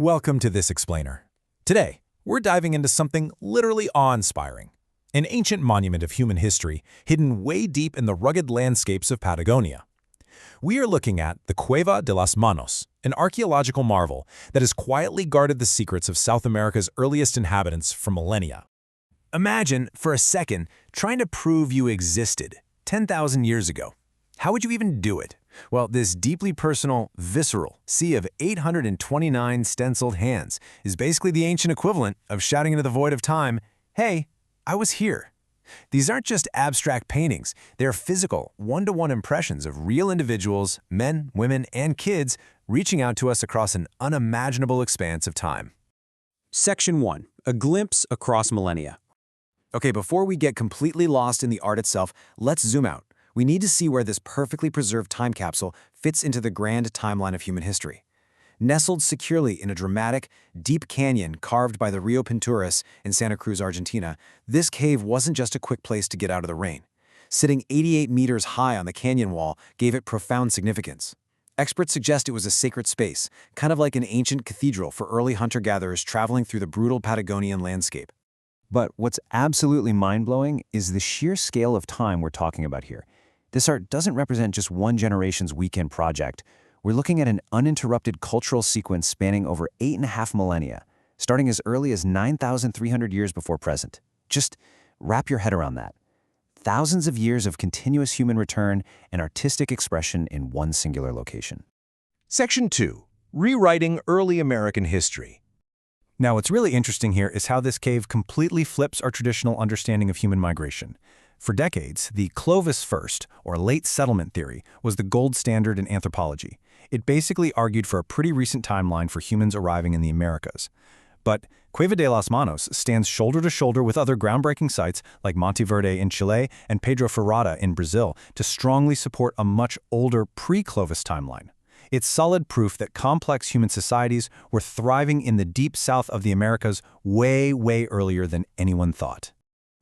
Welcome to This Explainer. Today, we're diving into something literally awe-inspiring, an ancient monument of human history hidden way deep in the rugged landscapes of Patagonia. We are looking at the Cueva de las Manos, an archaeological marvel that has quietly guarded the secrets of South America's earliest inhabitants for millennia. Imagine, for a second, trying to prove you existed 10,000 years ago. How would you even do it? Well, this deeply personal, visceral sea of 829 stenciled hands is basically the ancient equivalent of shouting into the void of time, "Hey, I was here." These aren't just abstract paintings. They're physical, one-to-one impressions of real individuals, men, women, and kids reaching out to us across an unimaginable expanse of time. Section 1. A glimpse across millennia. Okay, before we get completely lost in the art itself, let's zoom out. We need to see where this perfectly preserved time capsule fits into the grand timeline of human history. Nestled securely in a dramatic, deep canyon carved by the Rio Pinturas in Santa Cruz, Argentina, this cave wasn't just a quick place to get out of the rain. Sitting 88 meters high on the canyon wall gave it profound significance. Experts suggest it was a sacred space, kind of like an ancient cathedral for early hunter-gatherers traveling through the brutal Patagonian landscape. But what's absolutely mind-blowing is the sheer scale of time we're talking about here. This art doesn't represent just one generation's weekend project. We're looking at an uninterrupted cultural sequence spanning over 8.5 millennia, starting as early as 9,300 years before present. Just wrap your head around that. Thousands of years of continuous human return and artistic expression in one singular location. Section 2. Rewriting Early American History. Now, what's really interesting here is how this cave completely flips our traditional understanding of human migration. For decades, the Clovis first, or late settlement theory, was the gold standard in anthropology. It basically argued for a pretty recent timeline for humans arriving in the Americas. But Cueva de las Manos stands shoulder to shoulder with other groundbreaking sites like Monte Verde in Chile and Pedro Ferrada in Brazil to strongly support a much older pre-Clovis timeline. It's solid proof that complex human societies were thriving in the deep south of the Americas way earlier than anyone thought.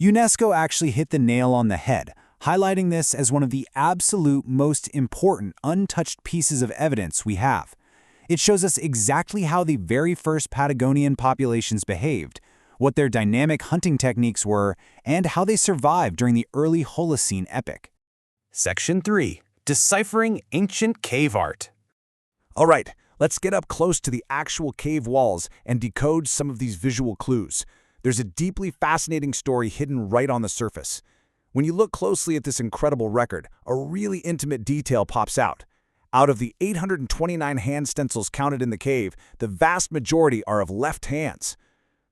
UNESCO actually hit the nail on the head, highlighting this as one of the absolute most important untouched pieces of evidence we have. It shows us exactly how the very first Patagonian populations behaved, what their dynamic hunting techniques were, and how they survived during the early Holocene epoch. Section 3. Deciphering Ancient Cave Art. All right, let's get up close to the actual cave walls and decode some of these visual clues. There's a deeply fascinating story hidden right on the surface. When you look closely at this incredible record, a really intimate detail pops out. Out of the 829 hand stencils counted in the cave, the vast majority are of left hands.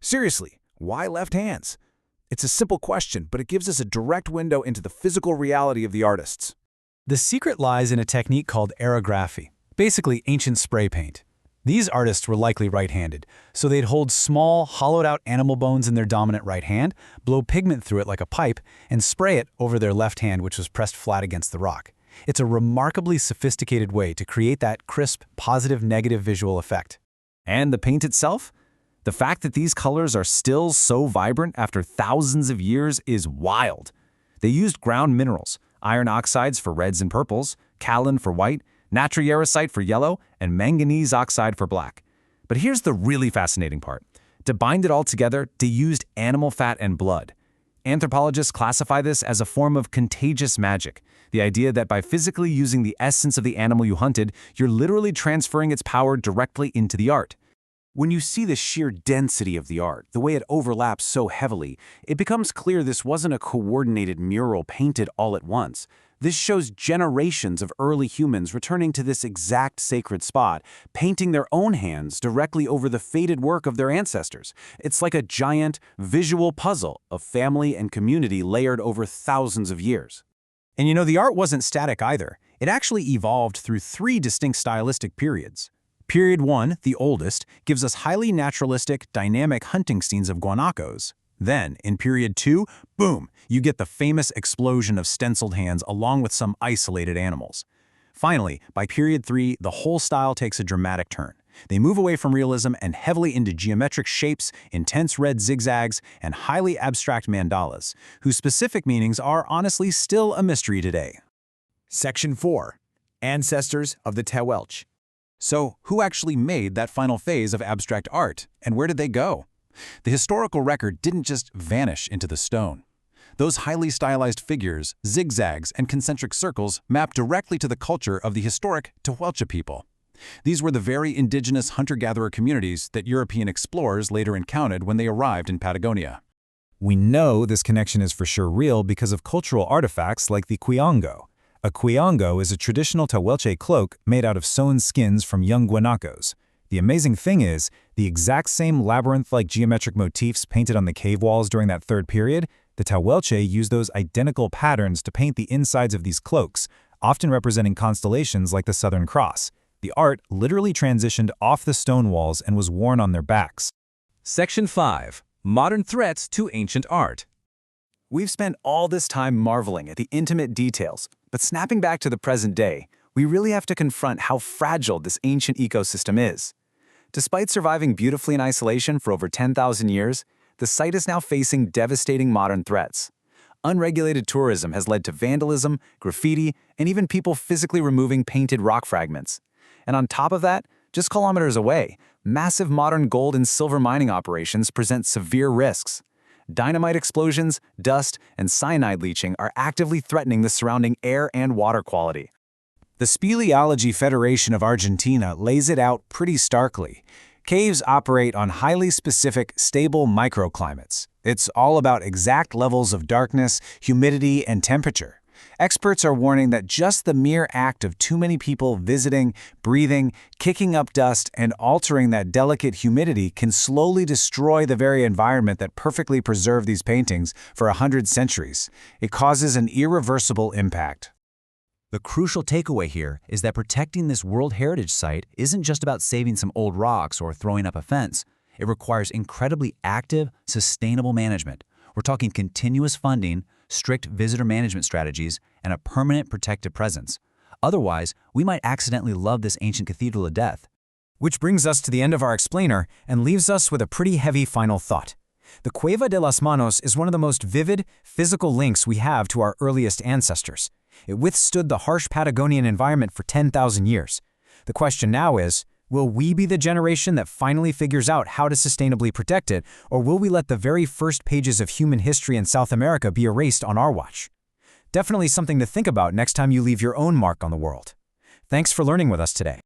Seriously, why left hands? It's a simple question, but it gives us a direct window into the physical reality of the artists. The secret lies in a technique called aerography, basically ancient spray paint. These artists were likely right-handed, so they'd hold small, hollowed-out animal bones in their dominant right hand, blow pigment through it like a pipe, and spray it over their left hand, which was pressed flat against the rock. It's a remarkably sophisticated way to create that crisp, positive-negative visual effect. And the paint itself? The fact that these colors are still so vibrant after thousands of years is wild. They used ground minerals, iron oxides for reds and purples, kaolin for white, natriurecyte for yellow, and manganese oxide for black. But here's the really fascinating part. To bind it all together, they used animal fat and blood. Anthropologists classify this as a form of contagious magic, the idea that by physically using the essence of the animal you hunted, you're literally transferring its power directly into the art. When you see the sheer density of the art, the way it overlaps so heavily, it becomes clear this wasn't a coordinated mural painted all at once. This shows generations of early humans returning to this exact sacred spot, painting their own hands directly over the faded work of their ancestors. It's like a giant, visual puzzle of family and community layered over thousands of years. And you know, the art wasn't static either. It actually evolved through 3 distinct stylistic periods. Period 1, the oldest, gives us highly naturalistic, dynamic hunting scenes of guanacos. Then, in period 2, boom, you get the famous explosion of stenciled hands along with some isolated animals. Finally, by period 3, the whole style takes a dramatic turn. They move away from realism and heavily into geometric shapes, intense red zigzags, and highly abstract mandalas, whose specific meanings are honestly still a mystery today. Section 4. Ancestors of the Tehuelche. So, who actually made that final phase of abstract art, and where did they go? The historical record didn't just vanish into the stone. Those highly stylized figures, zigzags, and concentric circles map directly to the culture of the historic Tehuelche people. These were the very indigenous hunter-gatherer communities that European explorers later encountered when they arrived in Patagonia. We know this connection is for sure real because of cultural artifacts like the cuyango. A cuyango is a traditional Tehuelche cloak made out of sewn skins from young guanacos. The amazing thing is, the exact same labyrinth-like geometric motifs painted on the cave walls during that third period, the Tehuelche used those identical patterns to paint the insides of these cloaks, often representing constellations like the Southern Cross. The art literally transitioned off the stone walls and was worn on their backs. Section 5. Modern Threats to Ancient Art. We've spent all this time marveling at the intimate details, but snapping back to the present day, we really have to confront how fragile this ancient ecosystem is. Despite surviving beautifully in isolation for over 10,000 years, the site is now facing devastating modern threats. Unregulated tourism has led to vandalism, graffiti, and even people physically removing painted rock fragments. And on top of that, just kilometers away, massive modern gold and silver mining operations present severe risks. Dynamite explosions, dust, and cyanide leaching are actively threatening the surrounding air and water quality. The Speleology Federation of Argentina lays it out pretty starkly. Caves operate on highly specific, stable microclimates. It's all about exact levels of darkness, humidity, and temperature. Experts are warning that just the mere act of too many people visiting, breathing, kicking up dust, and altering that delicate humidity can slowly destroy the very environment that perfectly preserved these paintings for 100 centuries. It causes an irreversible impact. The crucial takeaway here is that protecting this World Heritage Site isn't just about saving some old rocks or throwing up a fence. It requires incredibly active, sustainable management. We're talking continuous funding, strict visitor management strategies, and a permanent protective presence. Otherwise, we might accidentally love this ancient cathedral to death. Which brings us to the end of our explainer and leaves us with a pretty heavy final thought. The Cueva de las Manos is one of the most vivid, physical links we have to our earliest ancestors. It withstood the harsh Patagonian environment for 10,000 years. The question now is, will we be the generation that finally figures out how to sustainably protect it, or will we let the very first pages of human history in South America be erased on our watch? Definitely something to think about next time you leave your own mark on the world. Thanks for learning with us today.